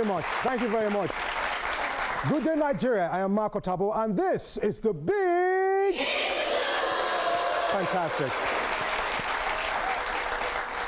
very much. Thank you very much. Good day, Nigeria. I am Marco Tabo, and this is the Big... Fantastic.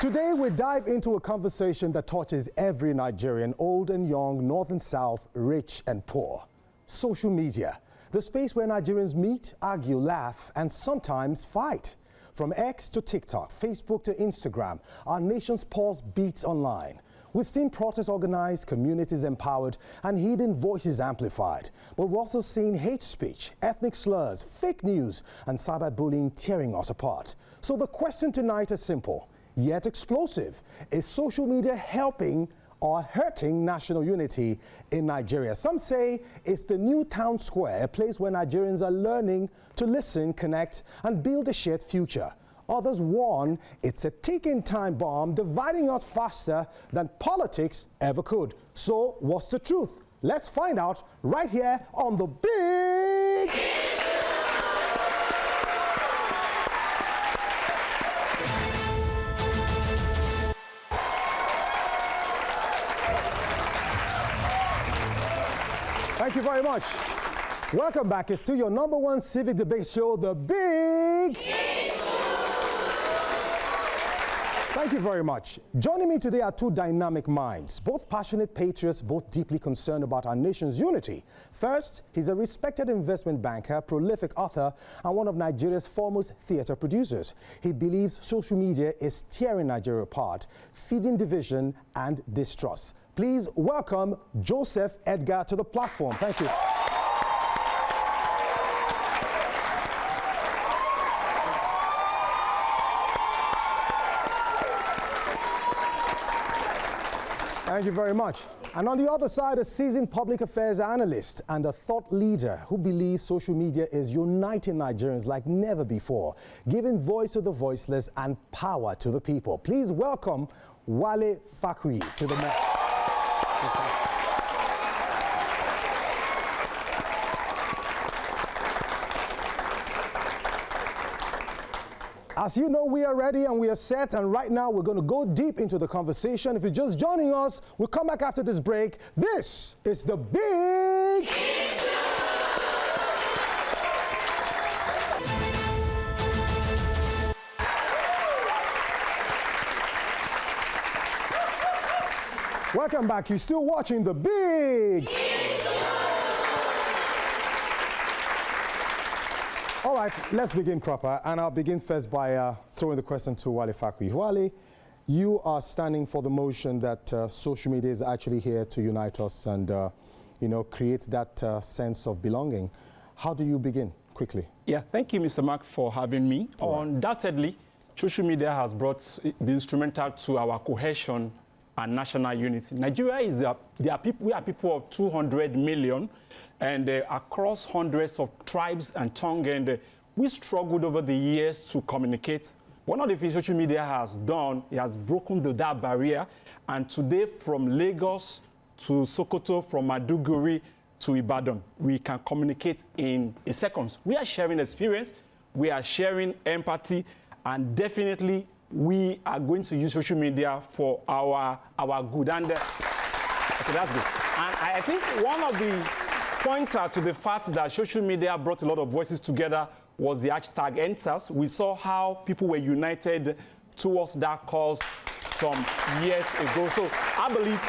Today, we dive into a conversation that touches every Nigerian, old and young, north and south, rich and poor. Social media, the space where Nigerians meet, argue, laugh, and sometimes fight. From X to TikTok, Facebook to Instagram, our nation's pulse beats online. We've seen protests organized, communities empowered, and hidden voices amplified. But we've also seen hate speech, ethnic slurs, fake news, and cyberbullying tearing us apart. So the question tonight is simple, yet explosive. Is social media helping or hurting national unity in Nigeria? Some say it's the new town square, a place where Nigerians are learning to listen, connect, and build a shared future. Others warn it's a ticking time bomb dividing us faster than politics ever could. So what's the truth? Let's find out right here on the Big... Thank you very much. Welcome back. It's still your #1 civic debate show, The Big... Thank you very much. Joining me today are two dynamic minds, both passionate patriots, both deeply concerned about our nation's unity. First, he's a respected investment banker, prolific author, and one of Nigeria's foremost theater producers. He believes social media is tearing Nigeria apart, feeding division and distrust. Please welcome Joseph Edgar to the platform. Thank you. Thank you very much. And on the other side, a seasoned public affairs analyst and a thought leader who believes social media is uniting Nigerians like never before, giving voice to the voiceless and power to the people. Please welcome Wale Fakui to the mic. As you know, we are ready and we are set, and right now we're going to go deep into the conversation. If you're just joining us, we'll come back after this break. This is the Big... Welcome back. You're still watching the Big... All right, let's begin proper, and I'll begin first by throwing the question to Wale Fakui. Wale, you are standing for the motion that social media is actually here to unite us and, you know, create that sense of belonging. How do you begin, quickly? Yeah, thank you, Mr. Mark, for having me. Undoubtedly, social media has been instrumental to our cohesion and national unity. Nigeria is we are people of 200 million, and across hundreds of tribes and tongues, and we struggled over the years to communicate. One of the things social media has done, it has broken that barrier, and today from Lagos to Sokoto, from Maiduguri to Ibadan, we can communicate in seconds. We are sharing experience, we are sharing empathy, and definitely we are going to use social media for our good. And okay, that's good. And I think one of the pointer to the fact that social media brought a lot of voices together was the hashtag #EndSARS. We saw how people were united towards that cause some years ago. So I believe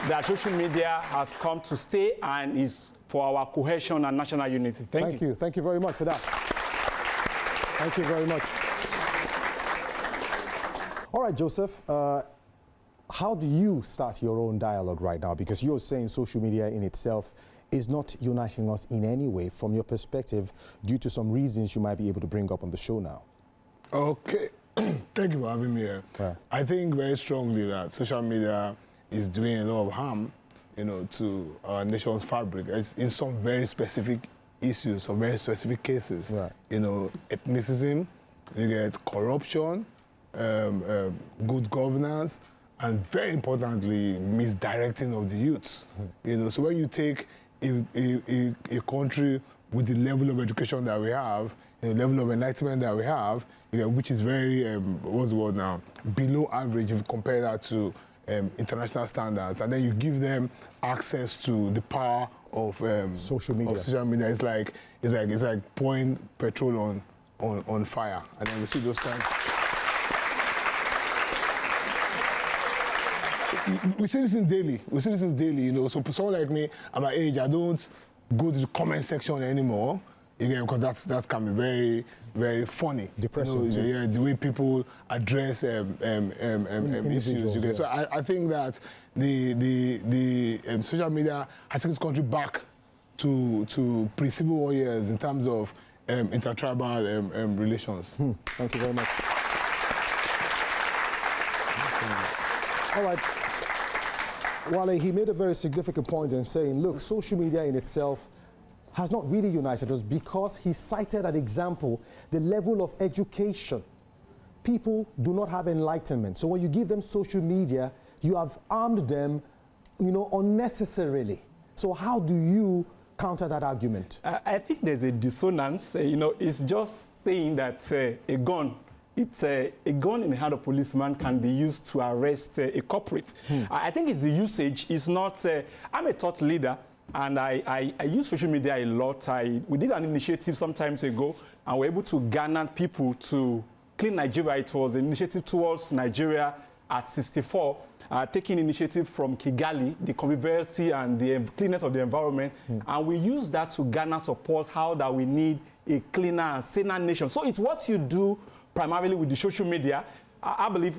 that social media has come to stay and is for our cohesion and national unity. Thank you. Thank you very much for that. Thank you very much. All right, Joseph, how do you start your own dialogue right now? Because you're saying social media in itself is not uniting us in any way from your perspective due to some reasons you might be able to bring up on the show now. Okay, thank you for having me here. Yeah. I think very strongly that social media is doing a lot of harm, you know, to our nation's fabric. It's in some very specific issues, some very specific cases. Right. You know, ethnicism, you get corruption, good governance, and very importantly, misdirecting of the youth. You know, so when you take a country with the level of education that we have, the level of enlightenment that we have, you know, which is very, what's the word now, below average if you compare that to international standards, and then you give them access to the power of social media. It's like pouring petrol on fire, and then we see those kinds. We see this daily. You know. So for someone like me, at my age, I don't go to the comment section anymore. Again, because that can be very, very funny. Depressing. You know, yeah, the way people address issues. You get. So I think that the social media has taken this country back to pre-Civil War years in terms of intertribal relations. Thank you very much. All right. Wale, he made a very significant point in saying, look, social media in itself has not really united us, because he cited an example, the level of education. People do not have enlightenment. So when you give them social media, you have armed them, you know, unnecessarily. So how do you counter that argument? I think there's a dissonance. You know, it's just saying that a gun in the hand of a policeman can be used to arrest a culprit. I think it's the usage. It's not. I'm a thought leader, and I use social media a lot. We did an initiative some time ago, and we're able to garner people to clean Nigeria. It was an initiative towards Nigeria at 64, taking initiative from Kigali, the conviviality and the cleanness of the environment, and we use that to garner support. How that we need a cleaner and saner nation. So it's what you do primarily with the social media. I believe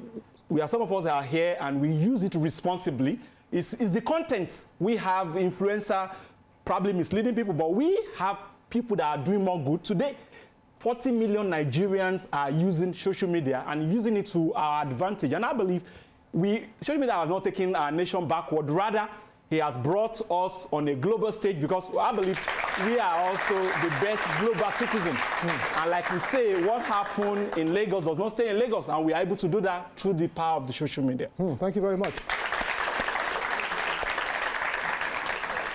some of us are here and we use it responsibly. It's the content. We have influencer probably misleading people, but we have people that are doing more good. Today, 40 million Nigerians are using social media and using it to our advantage. And I believe social media has not taken our nation backward. Rather, he has brought us on a global stage, because I believe we are also the best global citizen. And like we say, what happened in Lagos does not stay in Lagos, and we are able to do that through the power of the social media. Thank you very much.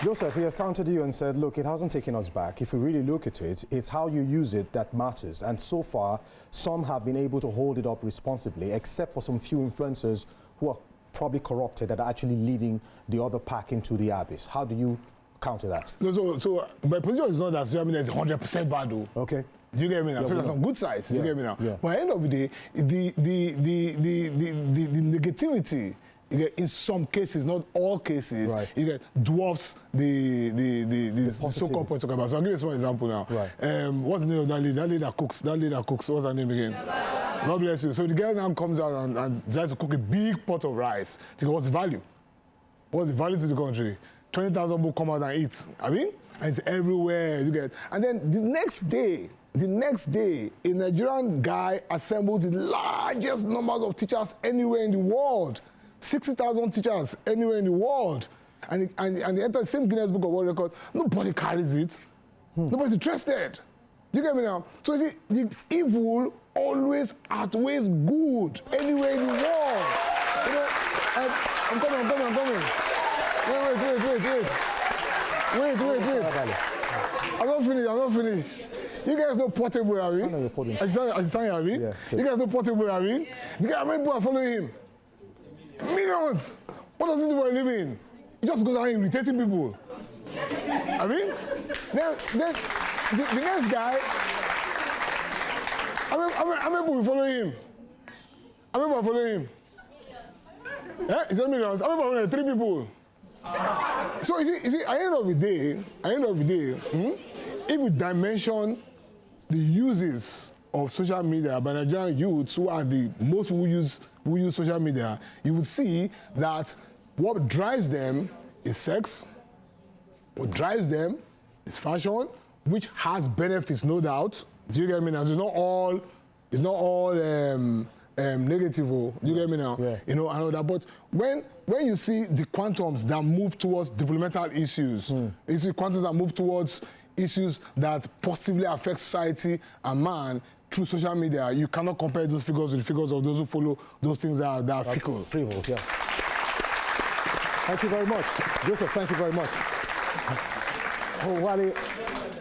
Joseph, he has countered you and said, look, it hasn't taken us back. If we really look at it, it's how you use it that matters. And so far, some have been able to hold it up responsibly, except for some few influencers who are probably corrupted, that are actually leading the other pack into the abyss. How do you counter that? No, so my position is not that social media is 100% bad, though. Okay. Do you get me now? So there's some good sides. Do you get me now? Yeah. But at the end of the day, the negativity, you get, in some cases, not all cases, right, you get dwarfs the so-called point talking about. So I'll give you a small example now. Right. What's the name of that lady? That lady that cooks. What's her name again? God bless you. So the girl now comes out and decides to cook a big pot of rice. So what's the value? What's the value to the country? 20,000 people come out and eat. I mean, and it's everywhere. You get. And then the next day, a Nigerian guy assembles the largest numbers of teachers anywhere in the world. 60,000 teachers anywhere in the world. And they enter the same Guinness Book of World Records. Nobody carries it. Nobody's interested. Do you get me now? So you see, the evil always outweighs good anywhere in the world. You know, I'm coming. Wait. I'm not finished. You guys know Portable, are we? Yeah. You guys know Portable, are we? You guys, how many people are following him? Millions. What does he do for a living? He just goes around irritating people. I mean, then the next guy, how many people following him? How many people following him? Yeah, it's a millions. How many people following 3 people? So you see, at the end of the day, if we dimension the uses of social media by Nigerian youths, who are the most who use social media, you would see that what drives them is sex, what drives them is fashion, which has benefits, no doubt. Do you get me now? It's not all negative. Do you get me now? Yeah. You know, I know that. But when you see the quantums that move towards developmental issues, you see quantums that move towards issues that positively affect society and man through social media, you cannot compare those figures with the figures of those who follow those things that are fickle. Frivolous, yeah. Thank you very much. Joseph, thank you very much. Oh, Wale,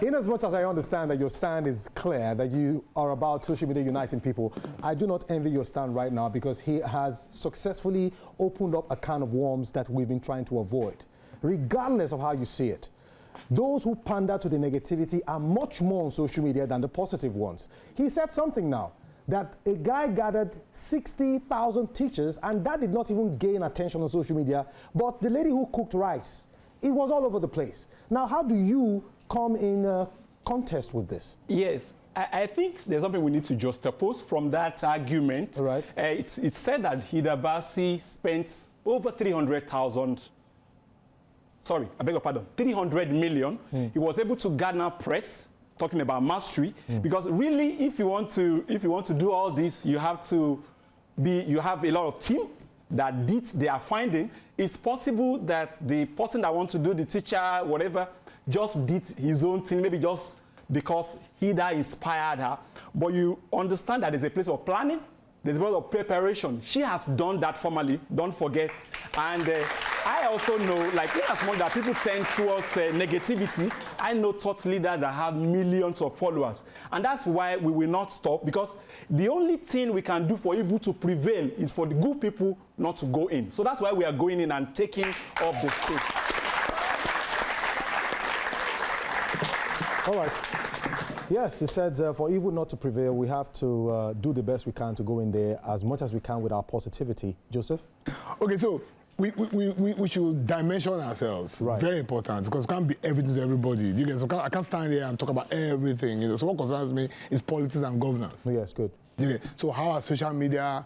in as much as I understand that your stand is clear, that you are about social media uniting people, I do not envy your stand right now because he has successfully opened up a can of worms that we've been trying to avoid, regardless of how you see it. Those who pander to the negativity are much more on social media than the positive ones. He said something now, that a guy gathered 60,000 teachers and that did not even gain attention on social media, but the lady who cooked rice, it was all over the place. Now, how do you come in contest with this? Yes, I think there's something we need to juxtapose from that argument. Right. It's said that Hida Basi spent over 300,000, sorry, I beg your pardon, 300 million. He was able to garner press, talking about mastery, because really, if you want to do all this, you have a lot of team that did their finding. It's possible that the person that wants to do the teacher, whatever, just did his own thing, maybe just because Hida inspired her. But you understand that there's a place of planning, there's a place of preparation. She has done that formally, don't forget. And I also know, like, in as much that people tend towards negativity, I know thought leaders that have millions of followers. And that's why we will not stop, because the only thing we can do for evil to prevail is for the good people not to go in. So that's why we are going in and taking up the stage. All right. Yes, he said for evil not to prevail, we have to do the best we can to go in there as much as we can with our positivity. Joseph? Okay, so we should dimension ourselves. Right. Very important, because we can't be everything to everybody. You get, so I can't stand here and talk about everything. You know, so what concerns me is politics and governance. Yes, good. You get, so how has social media,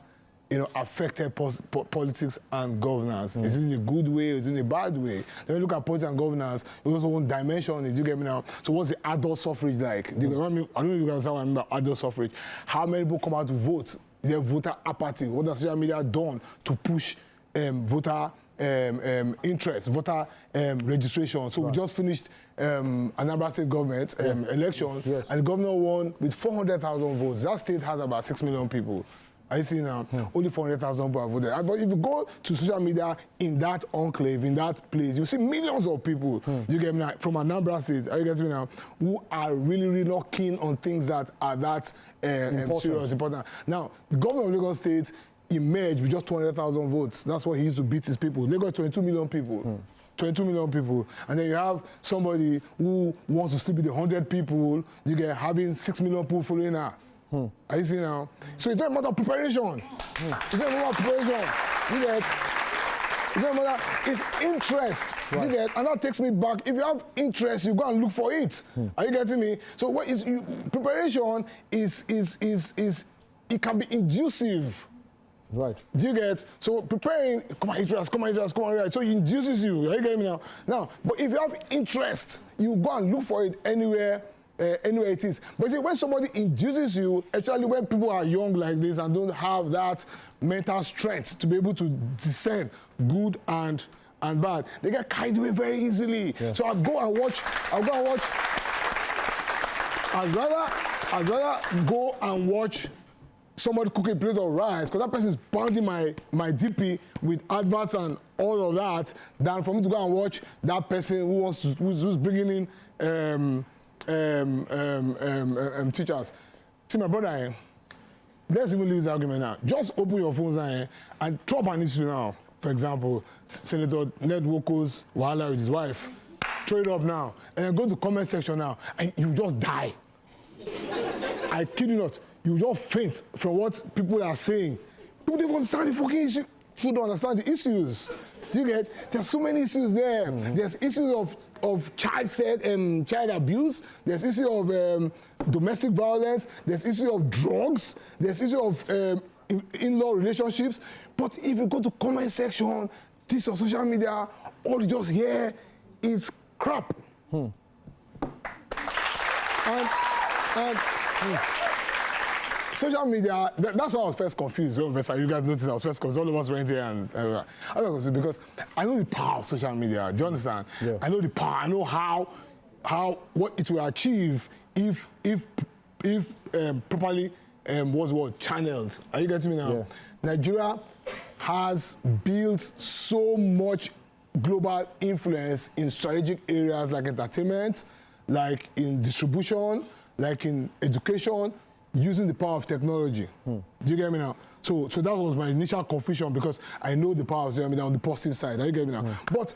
affected politics and governance? Is it in a good way or is it in a bad way? Then we look at politics and governance, we also want dimension it. Do you get me now? So what's the adult suffrage like? Do you get me? I don't know if you understand what I mean by adult suffrage. How many people come out to vote? Is there voter apathy? What has social media done to push voter interest, voter registration? So we just finished Anambra State government election, and the governor won with 400,000 votes. That state has about 6 million people. I see now, only 400,000 people have voted. But if you go to social media in that enclave, in that place, you see millions of people, you get me now, from Anambra State, are you getting me now, who are really, really not keen on things that are that serious, important. Now, the governor of Lagos State emerged with just 200,000 votes. That's what he used to beat his people. Lagos, 22 million people. 22 million people. And then you have somebody who wants to sleep with 100 people, you get having 6 million people following her. Are you seeing now? So it's not a matter of preparation. It's not a matter of preparation. You get? It's not a matter, it's interest. Right. You get? And that takes me back. If you have interest, you go and look for it. Are you getting me? So what is preparation is it can be inducive. Right. Do you get? So preparing, come on, interest, come on, interest, come on, interest. So it induces you. Are you getting me now? Now, but if you have interest, you go and look for it anywhere it is. But see, when somebody induces you, actually when people are young like this and don't have that mental strength to be able to discern good and bad, they get carried away very easily. Yeah. So I'd rather go and watch somebody cooking a plate of rice, because that person is pounding my DP with adverts and all of that, than for me to go and watch that person who's bringing in teachers. See, my brother, let's even leave this argument now. Just open your phones and drop an issue now. For example, Senator Ned Woko's wahala with his wife. Throw it up now. And then go to the comment section now, and you just die. I kid you not. You just faint from what people are saying. People don't understand the fucking issue. People don't understand the issues. Do you get? There's so many issues there. There's issues of child abuse. There's issue of domestic violence. There's issue of drugs. There's issue of in-law relationships. But if you go to comment section, this on social media, all you just hear is crap. Social media, that's why I was first confused. You guys noticed I was first confused. All of us went here and I was confused because I know the power of social media. Do you understand? Yeah. I know the power. I know what it will achieve if properly channeled. Are you getting me now? Yeah. Nigeria has built so much global influence in strategic areas like entertainment, like in distribution, like in education, using the power of technology. Do you get me now? So that was my initial confusion, because I know the power of social media on the positive side. Do you get me now? But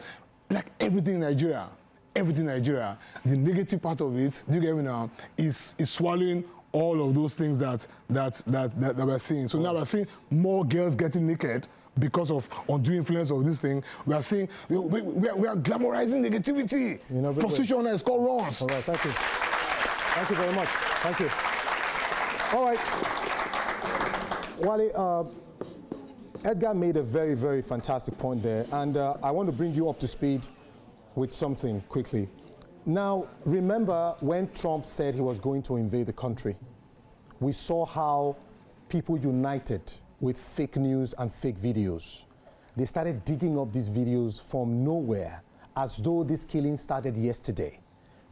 like everything in Nigeria, the negative part of it, do you get me now, is swallowing all of those things that we're seeing. So now we're seeing more girls getting naked because of undue influence of this thing. We are seeing, we are glamorizing negativity. You know, prostitution has called wrongs. All right, thank you. Thank you very much. Thank you. All right. Wale, Edgar made a very, very fantastic point there, and I want to bring you up to speed with something quickly. Now, remember when Trump said he was going to invade the country? We saw how people united with fake news and fake videos. They started digging up these videos from nowhere, as though this killing started yesterday,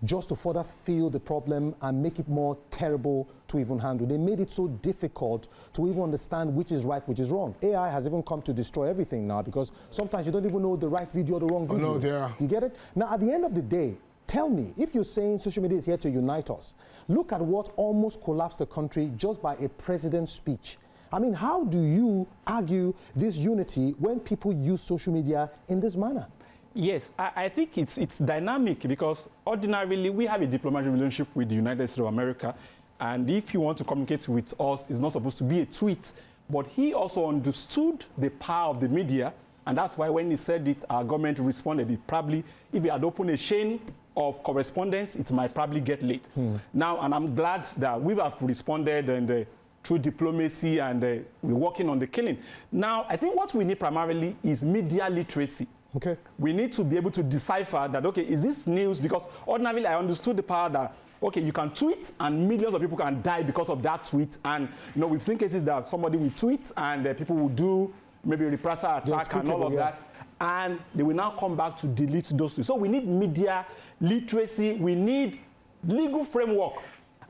just to further fuel the problem and make it more terrible to even handle. They made it so difficult to even understand which is right, which is wrong. AI has even come to destroy everything now, because sometimes you don't even know the right video or the wrong video. Oh, no, yeah. You get it? Now, at the end of the day, tell me, if you're saying social media is here to unite us, look at what almost collapsed the country just by a president's speech. I mean, how do you argue this unity when people use social media in this manner? Yes, I think it's dynamic, because ordinarily we have a diplomatic relationship with the United States of America, and if you want to communicate with us, it's not supposed to be a tweet. But he also understood the power of the media, and that's why when he said it, our government responded. It probably, if he had opened a chain of correspondence, it might probably get late. Now, and I'm glad that we have responded and through diplomacy, and we're working on the killing. Now, I think what we need primarily is media literacy. Okay. We need to be able to decipher that, okay, is this news? Because ordinarily I understood the power that, okay, you can tweet and millions of people can die because of that tweet. And, you know, we've seen cases that somebody will tweet and people will do maybe a reprisal attack and all of that. And they will now come back to delete those tweets. So we need media literacy. We need legal framework.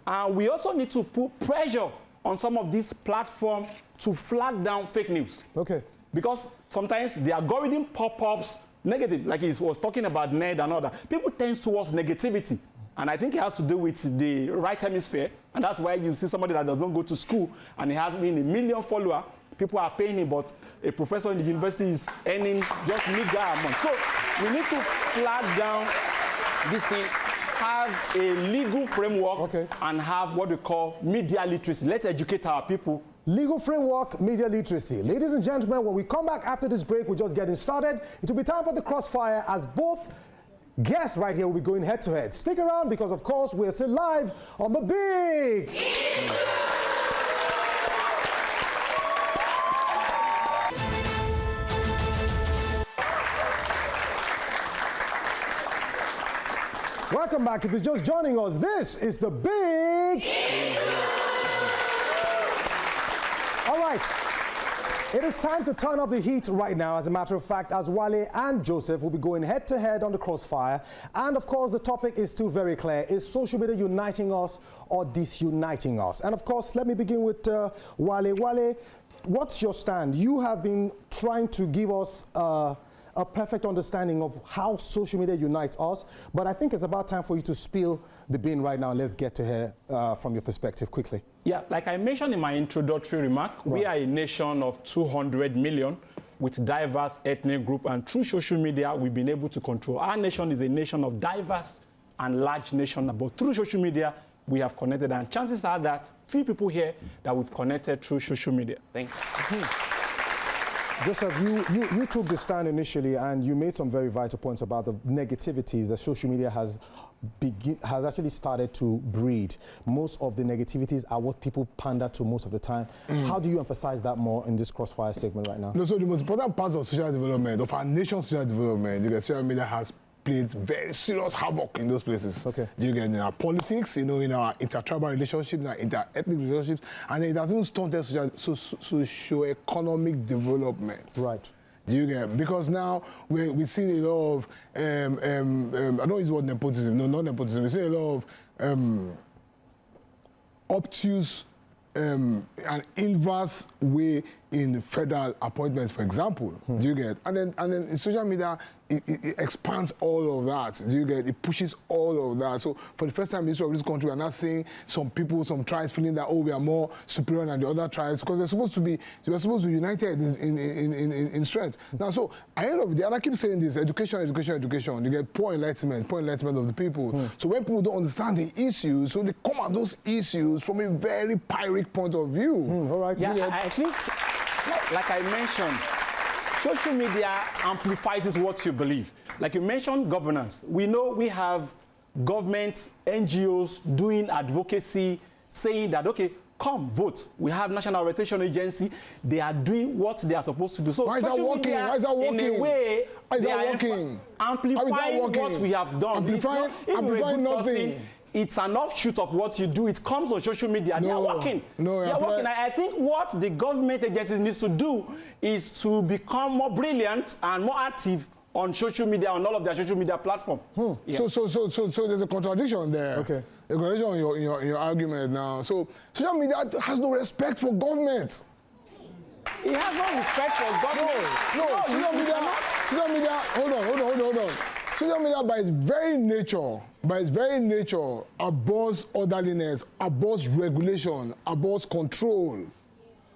And we also need to put pressure on some of these platforms to flag down fake news. Okay. Because sometimes the algorithm pop-ups negative, like he was talking about Ned and all that. People tend towards negativity. And I think it has to do with the right hemisphere. And that's why you see somebody that doesn't go to school and he has been 1 million followers. People are paying him, but a professor in the university is earning just meager amount. So we need to flag down this thing, have a legal framework, and have what we call media literacy. Let's educate our people. Legal framework, media literacy. Ladies and gentlemen, when we come back after this break, we're just getting started. It will be time for the Crossfire, as both guests right here will be going head to head. Stick around, because of course we're still live on the Big. Welcome back. If you're just joining us, this is the Big. All right, it is time to turn up the heat right now, as a matter of fact, as Wale and Joseph will be going head to head on the Crossfire. And of course, the topic is still very clear. Is social media uniting us or disuniting us? And of course, let me begin with Wale. Wale, what's your stand? You have been trying to give us a perfect understanding of how social media unites us, but I think it's about time for you to spill the bean right now. Let's get to hear from your perspective quickly. Yeah, like I mentioned in my introductory remark, we are a nation of 200 million with diverse ethnic group, and through social media, we've been able to control. Our nation is a nation of diverse and large nation, but through social media, we have connected, and chances are that few people here that we've connected through social media. Thank you. Joseph, you took the stand initially, and you made some very vital points about the negativities that social media has actually started to breed. Most of the negativities are what people pander to most of the time. How do you emphasize that more in this Crossfire segment right now? No, so the most important parts of social development, of our nation's social development, social media has played very serious havoc in those places. Okay. You get in our politics, you know, in our intertribal relationships, in our inter-ethnic relationships, and it has even stunted socio-economic development. Right. Do you get? Because now we see a lot of, I don't use the word nepotism, no, not nepotism, we see a lot of obtuse and inverse way in federal appointments, for example. Do you get? And then in social media, it expands all of that. Do you get? It pushes all of that. So for the first time in the history of this country, we're not seeing some people, some tribes feeling that, oh, we are more superior than the other tribes, because we're supposed to be united in strength. Now, so at the end of the day, and I keep saying this, education. You get poor enlightenment of the people. So when people don't understand the issues, so they come at those issues from a very pyrrhic point of view. All right. Yeah, I think, like I mentioned, social media amplifies what you believe. Like you mentioned governance. We know we have governments, NGOs doing advocacy, saying that, okay, come vote. We have National Orientation Agency. They are doing what they are supposed to do. So why is that working? Why is that working? In a way, why is that working? Amplifying what we have done. Amplifying nothing. It's an offshoot of what you do. It comes on social media. No, they are working. No, they are working. I think what the government agencies need to do is to become more brilliant and more active on social media, on all of their social media platforms. Yeah. So there's a contradiction there. Okay. A contradiction in your argument now. So social media has no respect for government. It has no respect for government. No, social media, hold on. Social media by its very nature, abhors orderliness, abhors regulation, abhors control.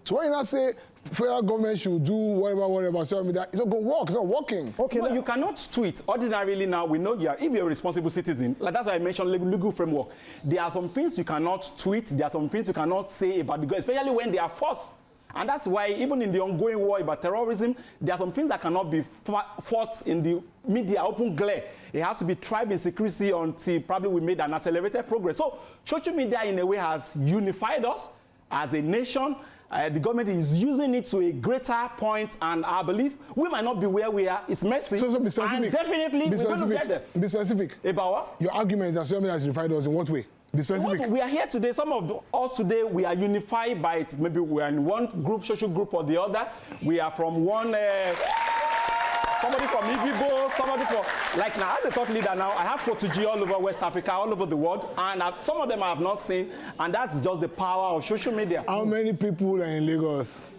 So when you not say federal government should do whatever, social media, it's not going to work. It's not working. Okay, but you cannot tweet. Ordinarily now, we know if you're a responsible citizen, like that's why I mentioned legal framework. There are some things you cannot tweet. There are some things you cannot say about the government, especially when they are forced. And that's why even in the ongoing war about terrorism, there are some things that cannot be fought in the media, open glare. It has to be tried in secrecy until probably we made an accelerated progress. So social media in a way has unified us as a nation. The government is using it to a greater point, and I believe we might not be where we are. It's messy. So be specific. And definitely we're going to get there. Be specific. About what? Your argument is that social media has unified us in what way? Be specific. We are here today. Some of us today, we are unified by it. Maybe we are in one group, social group or the other. We are from one, somebody from Igbo, somebody from, like now, as a thought leader now, I have protégés all over West Africa, all over the world, and some of them I have not seen, and that's just the power of social media. How many people are in Lagos?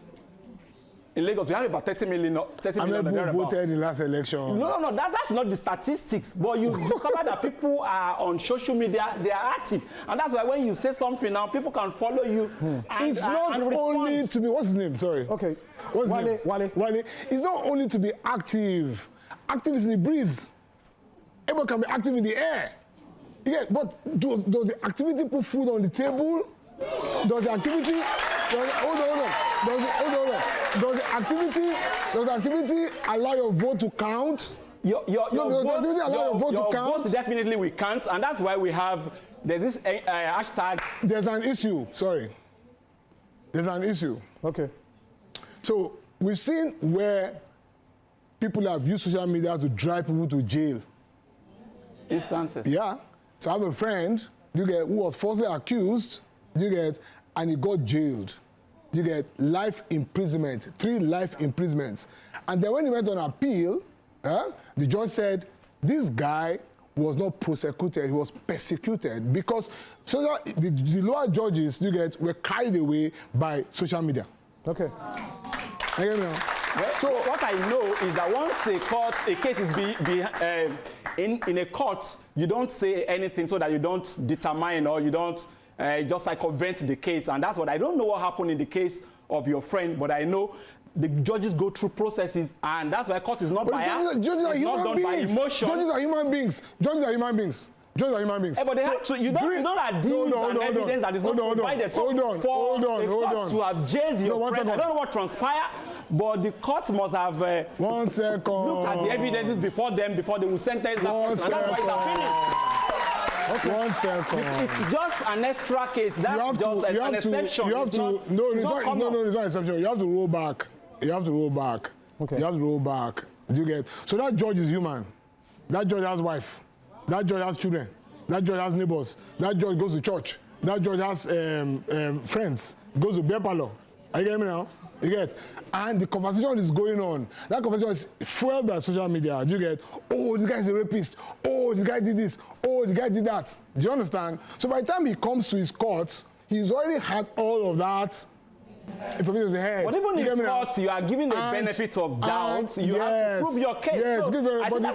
In Lagos, we have about 30 million. How many people voted in last election? No, that's not the statistics. But you discover that people are on social media, they are active. And that's why when you say something now, people can follow you. It's not only to be, what's his name? Sorry. Okay. What's his name? Wale. It's not only to be active. Active is in the breeze. Everyone can be active in the air. Yeah, but does the activity put food on the table? Does the activity... Hold on. Does the activity allow your vote to count? Your vote definitely we can't, and that's why we have, there's this hashtag. There's an issue, There's an issue. Okay. So we've seen where people have used social media to drive people to jail. Instances. Yeah. So I have a friend, who was falsely accused, and he got jailed. You get life imprisonment, 3 life imprisonments. And then when he went on appeal, the judge said, this guy was not prosecuted, he was persecuted because the lower judges, were carried away by social media. Okay. So what I know is that once a case is in a court, you don't say anything so that you don't determine or you don't just like convert the case. And that's what I don't know what happened in the case of your friend, but I know the judges go through processes, and that's why court is not biased. Judges are human beings. Judges are human beings. But they have to, you don't have deals and evidence that is not provided. Hold on. To have jailed your friend, I don't know what transpired, but the court must have looked at the evidences before they will sentence that person. And that's why it's appealing. Okay. 1 second. It's just an extra case. That's just an exception. No, it's not an exception. You have to roll back. Okay. You have to roll back. Do you get? So that judge is human. That judge has wife. That judge has children. That judge has neighbors. That judge goes to church. That judge has friends. Goes to beer parlor. Are you getting me now? You get? And the conversation is going on. That conversation is fueled by social media. Do you get? Oh, this guy is a rapist. Oh, this guy did this. Oh, this guy did that. Do you understand? So by the time he comes to his court, he's already had all of that information is head. But even in court, you are giving the benefit of doubt. You have to prove your case. Yes, so but the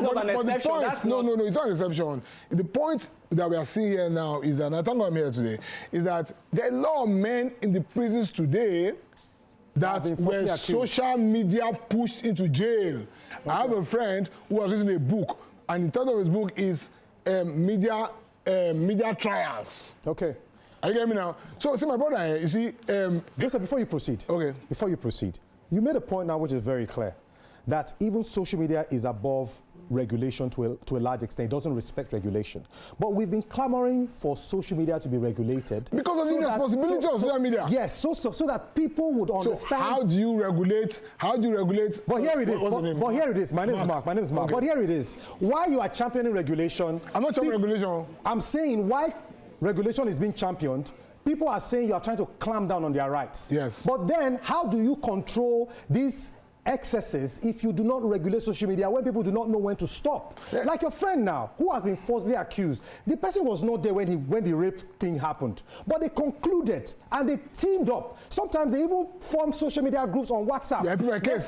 point, no, it's not an exception. The point that we are seeing here now is that, and I thank God I'm here today, is that there are a lot of men in the prisons today that were social media pushed into jail. Okay. I have a friend who was reading a book, and the title of his book is Media Trials. Okay. Are you getting me now? So, see, my brother, you see... Joseph, before you proceed. Okay. Before you proceed, you made a point now which is very clear, that even social media is above regulation to a large extent. It doesn't respect regulation. But we've been clamoring for social media to be regulated. Because of the responsibility of social media. Yes, so that people would understand. So how do you regulate? But here it is. But here it is. My name is Mark. Okay. But here it is. Why you are championing regulation? I'm not championing regulation. I'm saying why regulation is being championed. People are saying you are trying to clamp down on their rights. Yes. But then how do you control these excesses if you do not regulate social media when people do not know when to stop? Yeah. Like your friend now, who has been falsely accused. The person was not there when the rape thing happened. But they concluded and they teamed up. Sometimes they even form social media groups on WhatsApp. Yeah,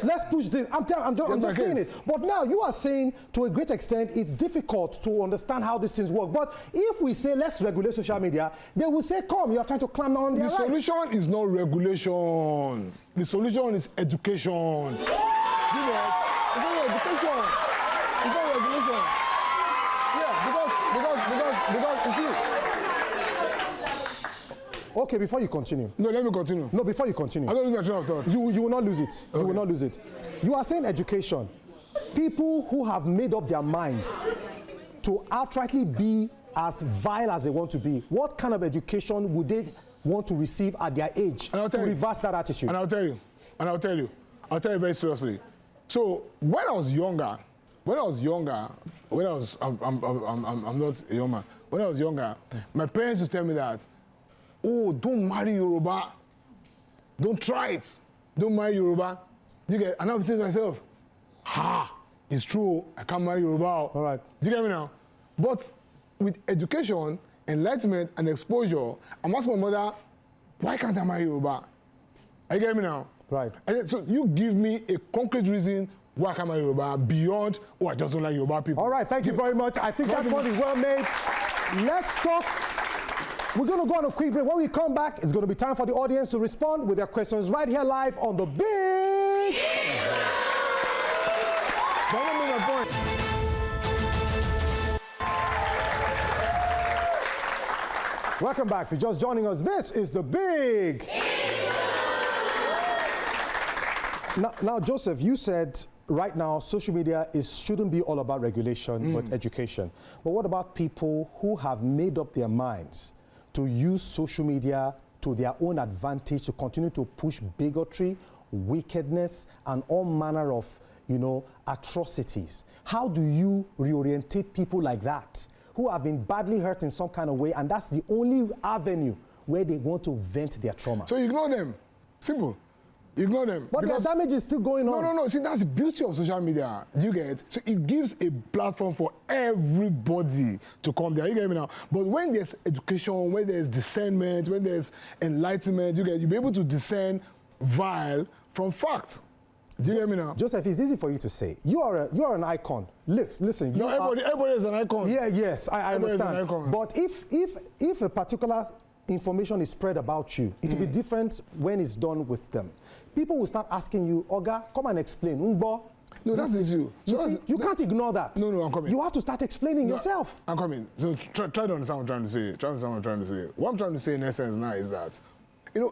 let's push this. I'm just saying it. But now you are saying to a great extent it's difficult to understand how these things work. But if we say let's regulate social media, they will say, come, you are trying to clamp down on their rights. The solution is not regulation. The solution is education. It's not education. It's not regulation. Yeah, because you see. Okay, before you continue. No, let me continue. No, before you continue. I don't lose my train of thought. You will not lose it. Okay. You will not lose it. You are saying education. People who have made up their minds to outrightly be as vile as they want to be, what kind of education would they want to receive at their age to reverse that attitude? And I'll tell you very seriously. So when I was younger, I'm not a young man. When I was younger, my parents would tell me that, oh, don't marry Yoruba. Don't try it. Don't marry Yoruba. And I was saying to myself, it's true, I can't marry Yoruba. All right. Do you get me now? But with education, enlightenment, and exposure, I'm asking my mother, why can't I marry Yoruba? Are you getting me now? Right. And so you give me a concrete reason why I can't marry Yoruba beyond, oh, I just don't like Yoruba people. All right, thank you very much. I think that point is well made. Let's talk. We're going to go on a quick break. When we come back, it's going to be time for the audience to respond with their questions right here live on The Big. Don't make my point. Welcome back. If you're just joining us, this is The Big. Now, Joseph, you said right now social media shouldn't be all about regulation, but education. But what about people who have made up their minds to use social media to their own advantage to continue to push bigotry, wickedness, and all manner of, atrocities? How do you reorientate people like that who have been badly hurt in some kind of way, and that's the only avenue where they want to vent their trauma? So you ignore them. Simple. Ignore them. But their damage is still going on. No. See, that's the beauty of social media. Do you get it? So it gives a platform for everybody to come there. You get me now? But when there's education, when there's discernment, when there's enlightenment, you'll be able to discern vile from fact. Do you get me now? Joseph, it's easy for you to say. You are an icon. Listen. Everybody is an icon. Yeah, yes, I understand. Is an icon. But if a particular information is spread about you, it will be different when it's done with them. People will start asking you, Oga, come and explain. No, that's the issue. You can't ignore that. No, I'm coming. You have to start explaining yourself. I'm coming. So try to understand what I'm trying to say. What I'm trying to say in essence now is that,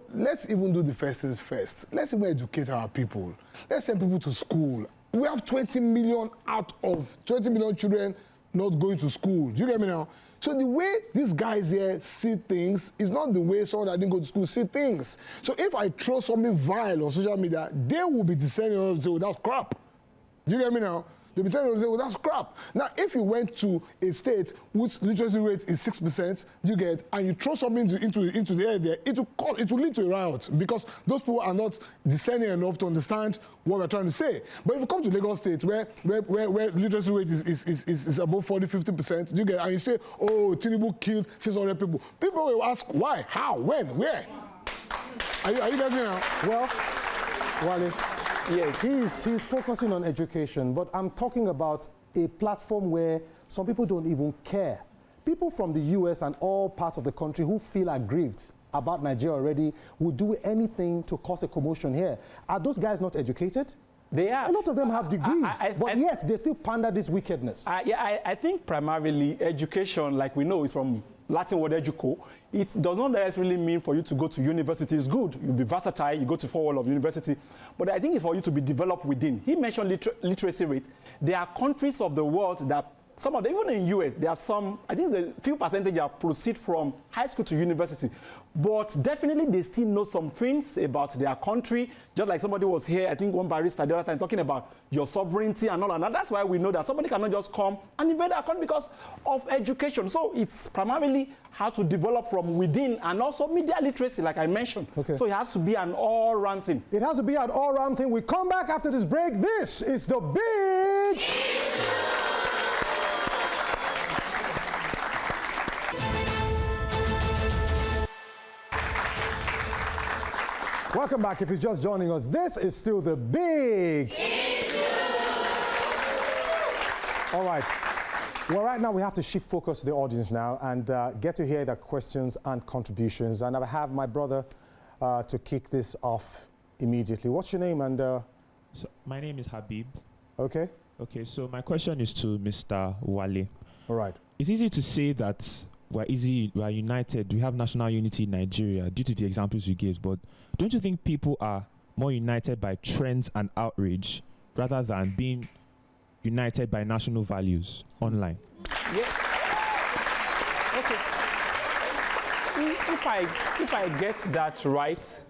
let's even do the first things first. Let's even educate our people. Let's send people to school. We have 20 million out of 20 million children not going to school. Do you get me now? So the way these guys here see things is not the way someone that didn't go to school see things. So if I throw something vile on social media, they will be discerning and say, well, that's crap. Do you get me now? They'll be telling you, well, that's crap. Now, if you went to a state whose literacy rate is 6%, and you throw something into the air there, it will lead to a riot because those people are not discerning enough to understand what we're trying to say. But if you come to Lagos State, where literacy rate is above 40-50%, and you say, oh, Tinubu killed 600 people, people will ask why, how, when, where. Are you getting now? Well, Wale, Yes. he's focusing on education, but I'm talking about a platform where some people don't even care. People from the US and all parts of the country who feel aggrieved about Nigeria already will do anything to cause a commotion here. Are those guys not educated? They are. A lot of them have degrees, but yet they still pander this wickedness. I think primarily education, like we know, is from Latin word educo. It does not necessarily mean for you to go to university. It's good. You'll be versatile. You go to 4 wall of university. But I think it's for you to be developed within. He mentioned literacy rate. There are countries of the world that some of them, even in US, there are some, I think the few percentage that proceed from high school to university. But definitely they still know some things about their country. Just like somebody was here, I think one barrister the other time, talking about your sovereignty and all. And that's why we know that somebody cannot just come and invade our country because of education. So it's primarily how to develop from within, and also media literacy, like I mentioned. Okay. So it has to be an all-round thing. It has to be an all-round thing. We come back after this break. This is the big... Welcome back. If you're just joining us, this is still the big issue. All right. Well, right now we have to shift focus to the audience now and get to hear their questions and contributions. And I have my brother to kick this off immediately. What's your name? And So my name is Habib. okay. Okay, so my question is to Mr. Wale. All right. It's easy to say that we're united, we have national unity in Nigeria due to the examples you gave, but don't you think people are more united by trends and outrage rather than being united by national values online? Yeah. Okay. If I get that right,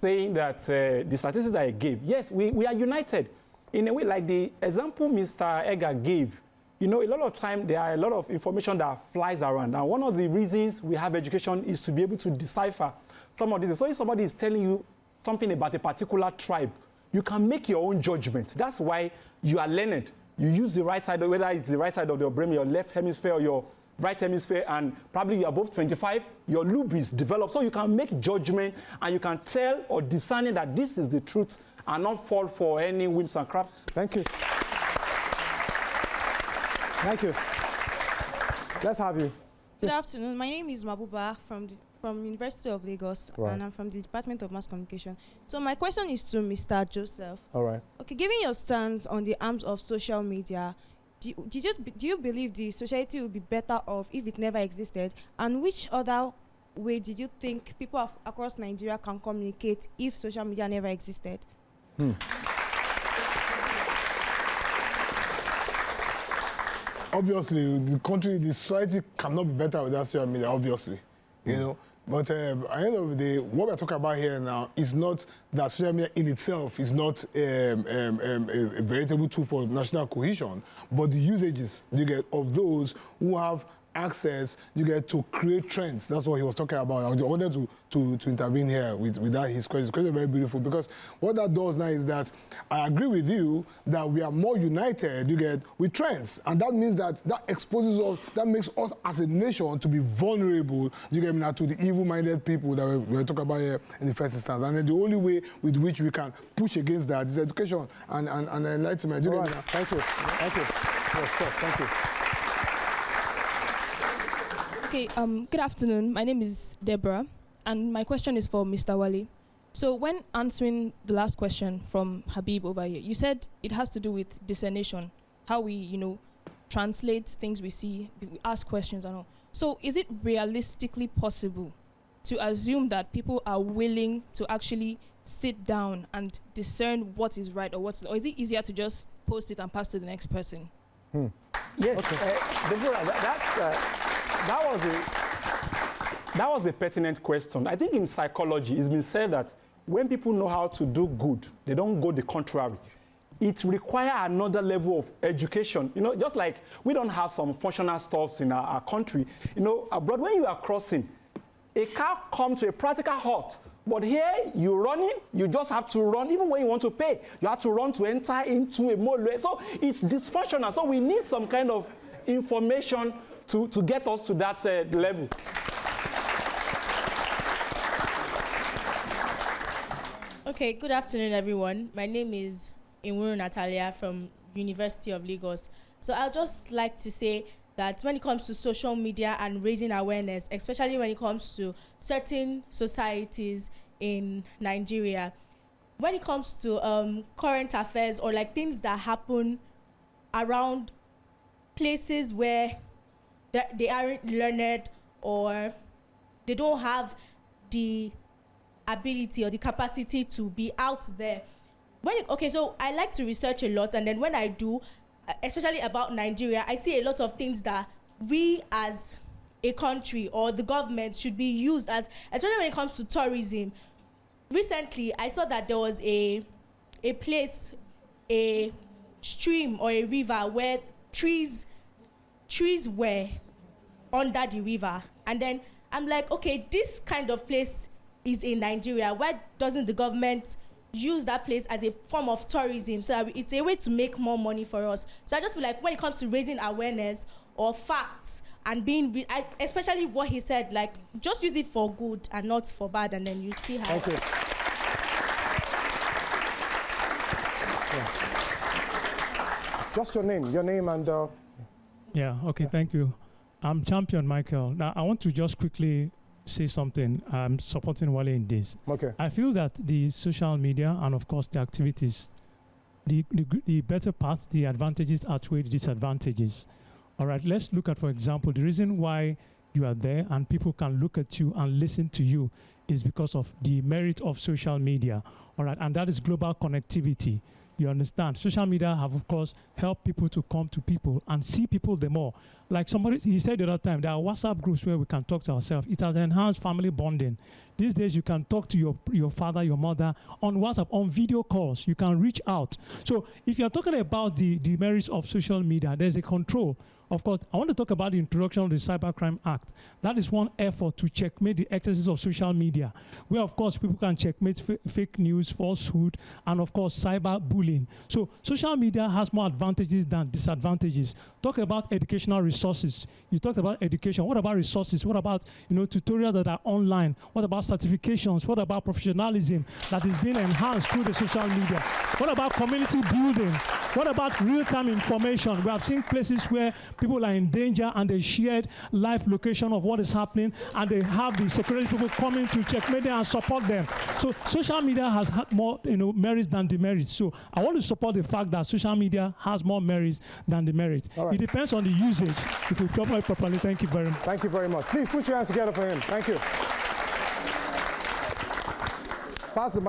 saying that the statistics that I gave, yes, we are united. In a way, like the example Mr. Edgar gave, you know, a lot of time there are a lot of information that flies around. And one of the reasons we have education is to be able to decipher some of these. So if somebody is telling you something about a particular tribe, you can make your own judgment. That's why you are learned. You use the right side, whether it's the right side of your brain, your left hemisphere or your right hemisphere, and probably you're above 25, your loop is developed. So you can make judgment and you can tell or discern that this is the truth and not fall for any whims and craps. Thank you. Thank you. Let's have you. Good afternoon. My name is Mabuba from University of Lagos, Right. and I'm from the Department of Mass Communication. So my question is to Mr. Joseph. All right. Okay, given your stance on the arms of social media, do you believe the society would be better off if it never existed? And which other way did you think people across Nigeria can communicate if social media never existed? Obviously, the society cannot be better without social media, obviously, you know. But at the end of the day, what we're talking about here now is not that social media in itself is not a veritable tool for national cohesion, but the usages you get of those who have access, you get to create trends. That's what he was talking about. I wanted to intervene here with that. His question is very beautiful, because what that does now is that I agree with you that we are more united, you get, with trends. And that means that exposes us, that makes us as a nation to be vulnerable, you get me now, to the evil-minded people that we're talking about here in the first instance. And then the only way with which we can push against that is education and enlightenment. You get me now? Thank you. Thank you. Yes, sure. Thank you. Okay, good afternoon. My name is Deborah, and my question is for Mr. Wale. So when answering the last question from Habib over here, you said it has to do with dissemination, how we, translate things we see, we ask questions and all. So is it realistically possible to assume that people are willing to actually sit down and discern what is right or or is it easier to just post it and pass to the next person? Yes, Deborah, that was a pertinent question. I think in psychology, it's been said that when people know how to do good, they don't go the contrary. It requires another level of education. Just like we don't have some functional stuffs in our country. Abroad, when you are crossing, a car comes to a practical halt. But here, you're running, you just have to run. Even when you want to pay, you have to run to enter into a mode. So it's dysfunctional. So we need some kind of information to get us to that level. Okay, good afternoon, everyone. My name is Inwuru Natalia from University of Lagos. So I'd just like to say that when it comes to social media and raising awareness, especially when it comes to certain societies in Nigeria, when it comes to current affairs or like things that happen around places where they aren't learned or they don't have the ability or the capacity to be out there. So I like to research a lot, and then when I do, especially about Nigeria, I see a lot of things that we as a country or the government should be used as, especially when it comes to tourism. Recently, I saw that there was a place, a stream or a river where trees were under the river. And then I'm like, okay, this kind of place is in Nigeria. Why doesn't the government use that place as a form of tourism so that it's a way to make more money for us? So I just feel like when it comes to raising awareness or facts and being, especially what he said, like just use it for good and not for bad, and then you see how. Thank you. Yeah. Just your name and. Yeah, okay, thank you. I'm Champion Michael. Now, I want to just quickly say something. I'm supporting Wale in this. Okay. I feel that the social media and, of course, the activities, the better parts, the advantages outweigh the disadvantages. All right, let's look at, for example, the reason why you are there and people can look at you and listen to you is because of the merit of social media. All right, and that is global connectivity. You understand? Social media have, of course, helped people to come to people and see people the more. Like somebody, he said the other time, there are WhatsApp groups where we can talk to ourselves. It has enhanced family bonding. These days, you can talk to your father, your mother on WhatsApp, on video calls. You can reach out. So if you're talking about the merits of social media, there's a control. Of course, I want to talk about the introduction of the Cybercrime Act. That is one effort to checkmate the excesses of social media, where, of course, people can checkmate fake news, falsehood, and, of course, cyberbullying. So social media has more advantages than disadvantages. Talk about educational resources. You talked about education. What about resources? What about, tutorials that are online? What about certifications? What about professionalism that is being enhanced through the social media? What about community building? What about real-time information? We have seen places where people are in danger and they shared live location of what is happening, and they have the security people coming to checkmate them and support them. So social media has had more merits than demerits. So I want to support the fact that social media has more merits than demerits. Right. It depends on the usage. If we cover it properly, thank you very much. Thank you very much. Please put your hands together for him. Thank you. Pass the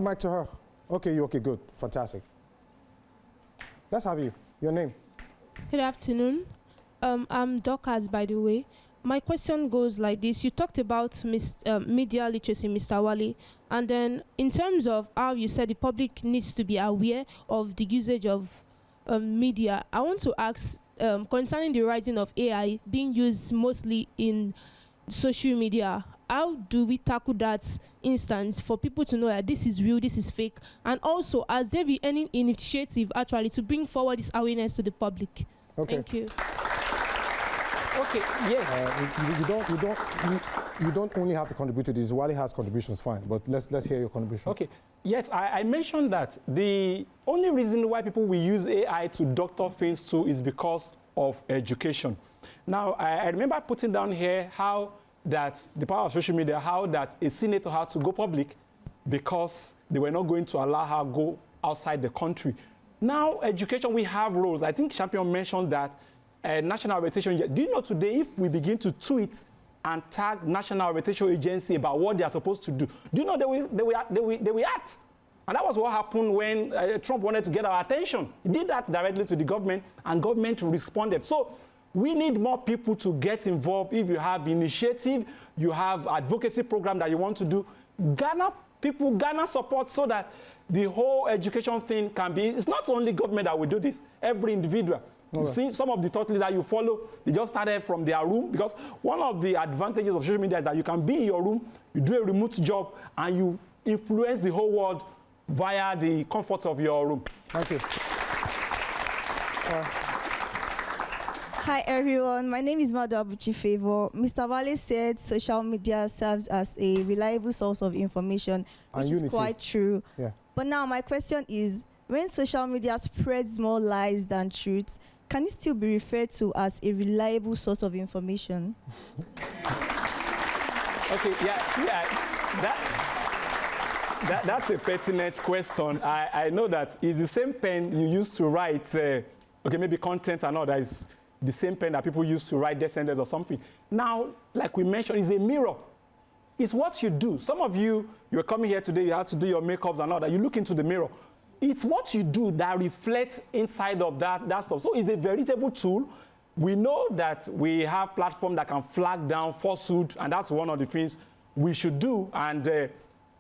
mic to her. Okay, okay, good. Fantastic. Let's have you. Your name. Good afternoon. I'm Dorcas, by the way. My question goes like this. You talked about media literacy, Mr. Wale, and then in terms of how you said the public needs to be aware of the usage of media, I want to ask concerning the rising of AI being used mostly in social media, how do we tackle that instance for people to know that this is real, this is fake? And also, has there been any initiative actually to bring forward this awareness to the public? Okay. Thank you. Okay, yes. You don't only have to contribute to this. Wale has contributions, fine, but let's hear your contribution. Okay, yes, I mentioned that the only reason why people will use AI to doctor things too is because of education. Now, I remember putting down here how that the power of social media, how that a senator had to go public because they were not going to allow her to go outside the country. Now, education, we have roles. I think Champion mentioned that National Orientation. Do you know today, if we begin to tweet and tag National Orientation Agency about what they are supposed to do, do you know they will act? And that was what happened when Trump wanted to get our attention. He did that directly to the government, and government responded. So we need more people to get involved. If you have initiative, you have advocacy program that you want to do, garner support so that the whole education thing can be, it's not only government that will do this, every individual. You've seen some of the thought leaders you follow, they just started from their room, because one of the advantages of social media is that you can be in your room, you do a remote job, and you influence the whole world via the comfort of your room. Thank you. Hi everyone, my name is Madu Abuchi Favor. Mr. Wale said social media serves as a reliable source of information, which is quite true. Yeah. But now my question is, when social media spreads more lies than truth, can it still be referred to as a reliable source of information? Okay, that's a pertinent question. I know that it's the same pen you used to write, maybe content and all that is the same pen that people use to write death sentence or something. Now, like we mentioned, it's a mirror. It's what you do. Some of you're coming here today, you have to do your makeups and all that. You look into the mirror. It's what you do that reflects inside of that stuff. So it's a veritable tool. We know that we have platforms that can flag down falsehood, and that's one of the things we should do. And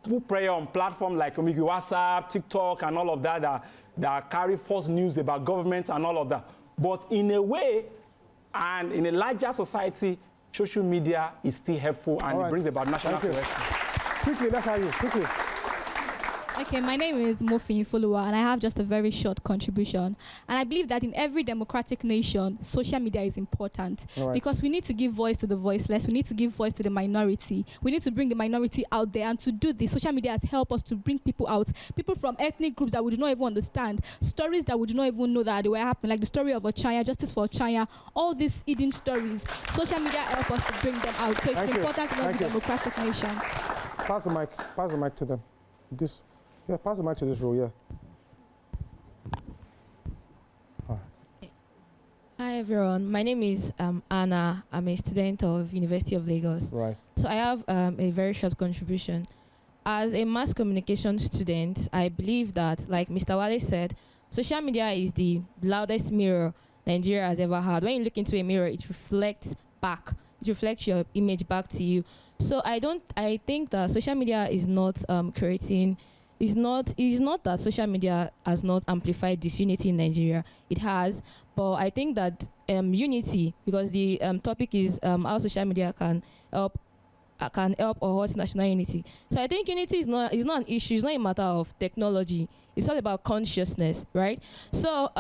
put prayer on platforms like WhatsApp, TikTok, and all of that that carry false news about government and all of that. But in a way, and in a larger society, social media is still helpful, and it brings about national cohesion. Quickly, let's have you. Quickly. Okay, my name is Mofi Folua, and I have just a very short contribution. And I believe that in every democratic nation, social media is important because we need to give voice to the voiceless. We need to give voice to the minority. We need to bring the minority out there. And to do this, social media has helped us to bring people out, people from ethnic groups that we do not even understand, stories that we do not even know that they were happening, like the story of Ochanya, Justice for Ochanya, all these hidden stories. Social media help us to bring them out. So it's important in every democratic nation. Pass the mic to them. Pass the mic to this row, yeah. Hi everyone, my name is Anna. I'm a student of University of Lagos. Right. So I have a very short contribution. As a mass communication student, I believe that, like Mr. Wale said, social media is the loudest mirror Nigeria has ever had. When you look into a mirror, it reflects back. It reflects your image back to you. So I think that social media is not creating. It's not that social media has not amplified disunity in Nigeria. It has, but I think that unity, because the topic is how social media can help or hurt national unity. So I think unity is not an issue. It's not a matter of technology. It's all about consciousness, right? So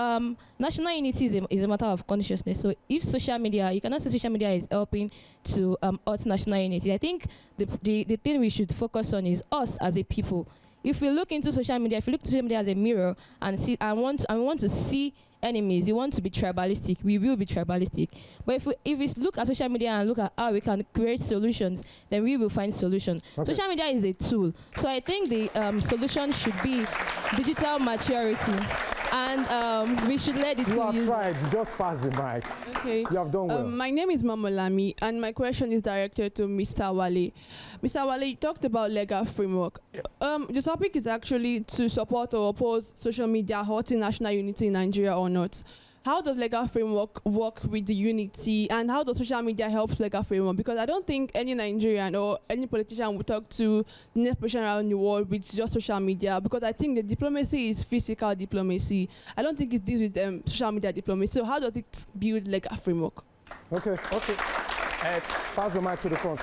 national unity is a matter of consciousness. So if social media, you cannot say social media is helping to hurt national unity. I think the thing we should focus on is us as a people. If we look into social media, as a mirror and want to see enemies, you want to be tribalistic, we will be tribalistic. But if we look at social media and look at how we can create solutions, then we will find solutions. Okay. Social media is a tool. So I think the solution should be digital maturity. And we should let it use. You have tried. Just pass the mic. Okay. You have done well. My name is Mamolami, and my question is directed to Mr. Wale. Mr. Wale, you talked about legal framework. The topic is actually to support or oppose social media hurting national unity in Nigeria or not. How does legal framework work with the unity, and how does social media help legal framework? Because I don't think any Nigerian or any politician will talk to the next person around the world with just social media, because I think the diplomacy is physical diplomacy. I don't think it deals with social media diplomacy. So how does it build legal framework? Okay. Pass the mic to the front.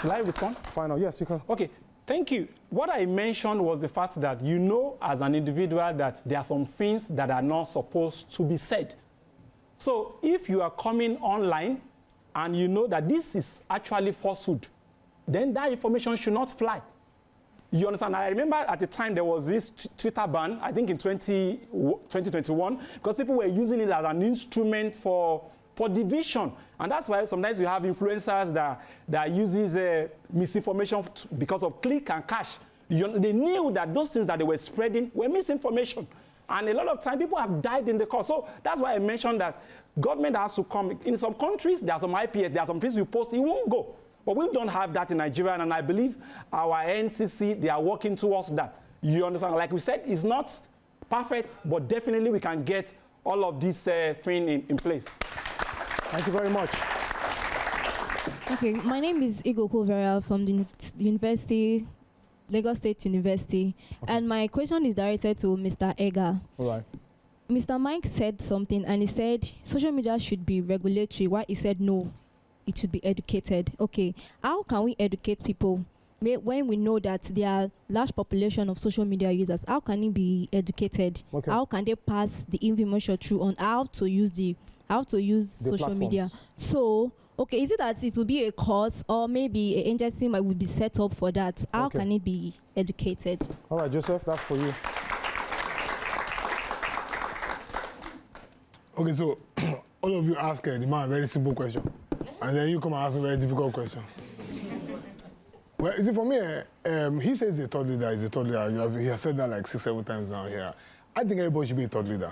Shall I respond? Final, yes, you can. Okay. Thank you. What I mentioned was the fact that you know as an individual that there are some things that are not supposed to be said. So if you are coming online and you know that this is actually falsehood, then that information should not fly. You understand? I remember at the time there was this Twitter ban, I think in 2021, because people were using it as an instrument for division. And that's why sometimes you have influencers that uses misinformation because of click and cash. They knew that those things that they were spreading were misinformation. And a lot of time people have died in the cause. So that's why I mentioned that government has to come. In some countries, there are some IPS, there are some things you post, it won't go. But we don't have that in Nigeria, and I believe our NCC, they are working towards that. You understand? Like we said, it's not perfect, but definitely we can get all of this thing in place. Thank you very much. Okay, my name is Igo Kovera from the University, Lagos State University, and my question is directed to Mr. Ega. All right. Mr. Mike said something, and he said social media should be regulatory. Why he said no, it should be educated. Okay, how can we educate people when we know that there are large population of social media users? How can it be educated? Okay. How can they pass the information through on how to use the how to use social media. So, okay, is it that it will be a course or maybe an agency might would be set up for that? How can it be educated? All right, Joseph, that's for you. Okay, so all of you ask the man a very simple question, and then you come and ask me a very difficult question. Well, is it for me? He says he's a thought leader. He's a thought leader. He has said that like 6-7 times now here. I think everybody should be a thought leader.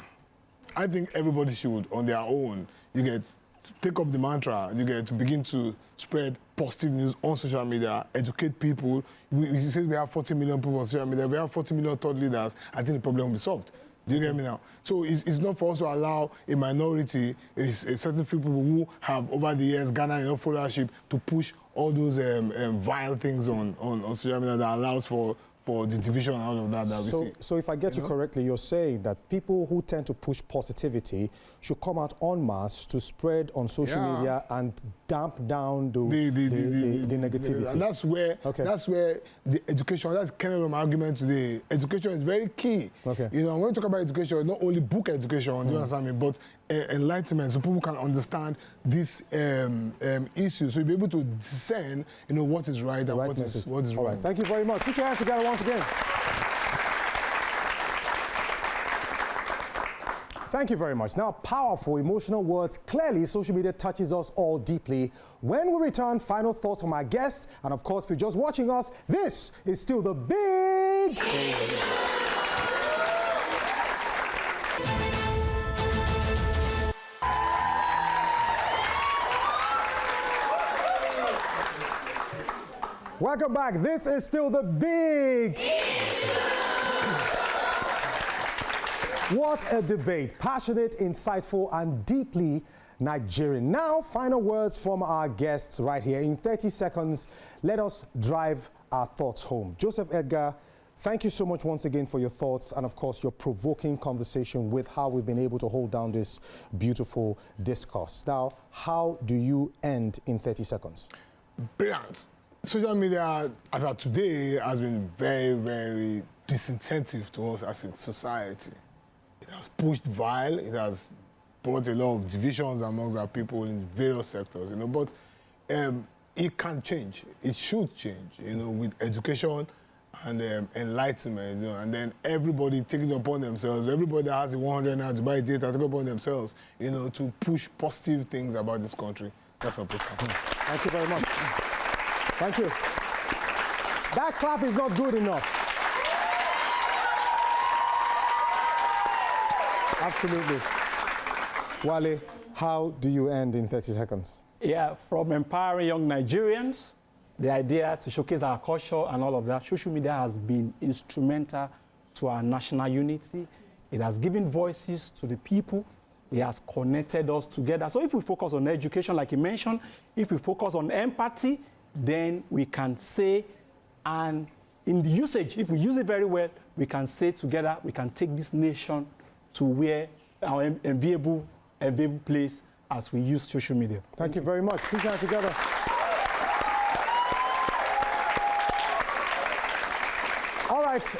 I think everybody should, on their own, take up the mantra. You get to begin to spread positive news on social media, educate people. He says we have 40 million people on social media. We have 40 million thought leaders. I think the problem will be solved. Do you get me now? So it's not for us to allow a minority, a certain people who have over the years garnered enough followership to push all those vile things on social media that allows for the division and all of that we see. So if I get you correctly, you're saying that people who tend to push positivity should come out en masse to spread on social media and damp down the negativity. And that's where the education, that's kind of my argument today. Education is very key. Okay. You know, when we talk about education, not only book education, do you understand me, but enlightenment, so people can understand this issue, so you'll be able to discern, you know, what is right and what is wrong. Right. Thank you very much. Put your hands together once again. Thank you very much. Now, powerful, emotional words. Clearly, social media touches us all deeply. When we return, final thoughts from our guests. And of course, if you're just watching us, this is still the big... Welcome back. This is still the big... What a debate. Passionate, insightful, and deeply Nigerian. Now, final words from our guests right here. In 30 seconds, let us drive our thoughts home. Joseph Edgar, thank you so much once again for your thoughts and, of course, your provoking conversation with how we've been able to hold down this beautiful discourse. Now, how do you end in 30 seconds? Brilliant. Social media, as of today, has been very, very disincentive to us as a society. It has pushed vile, it has brought a lot of divisions amongst our people in various sectors, you know, but it can change. It should change, you know, with education and enlightenment, you know, and then everybody taking it upon themselves, everybody that has the 100 now to buy data, take it upon themselves, you know, to push positive things about this country. That's my perspective. Thank you very much. Thank you. That clap is not good enough. Absolutely. Wale, how do you end in 30 seconds? Yeah, from empowering young Nigerians, the idea to showcase our culture and all of that, social media has been instrumental to our national unity. It has given voices to the people. It has connected us together. So if we focus on education, like you mentioned, if we focus on empathy, then we can say, and in the usage, if we use it very well, we can say together, we can take this nation to where our enviable place as we use social media. Thank you very much. Put your hands together. All right,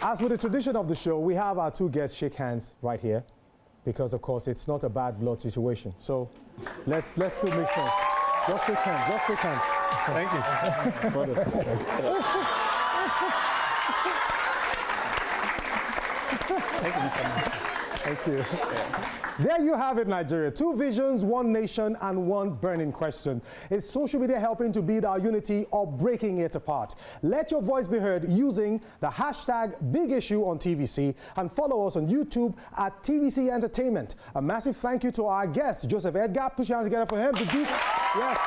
as with the tradition of the show, we have our two guests shake hands right here because, of course, it's not a bad blood situation. So let's still make friends. Just shake hands. Just shake hands. Thank you. Thank you, Mr. Man. Thank you. There you have it, Nigeria. Two visions, one nation, and one burning question. Is social media helping to build our unity or breaking it apart? Let your voice be heard using the hashtag #BigIssue on TVC and follow us on YouTube at TVC Entertainment. A massive thank you to our guest, Joseph Edgar. Put your hands together for him. The Duke. Yes.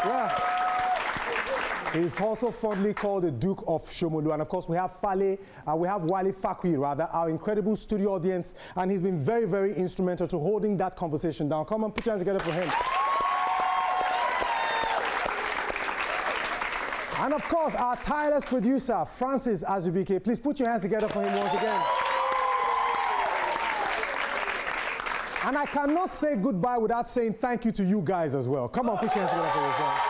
Yeah. He's also fondly called the Duke of Shomolu. And of course, we have Wale Fakui, rather, our incredible studio audience. And he's been very, very instrumental to holding that conversation down. Come on, put your hands together for him. And of course, our tireless producer, Francis Azubike. Please put your hands together for him once again. And I cannot say goodbye without saying thank you to you guys as well. Come on, put your hands together for yourself.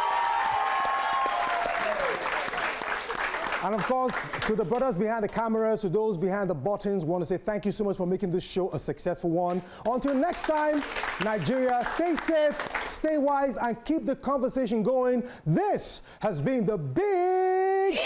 And of course, to the brothers behind the cameras, to those behind the buttons, we want to say thank you so much for making this show a successful one. Until next time, Nigeria, stay safe, stay wise, and keep the conversation going. This has been the Big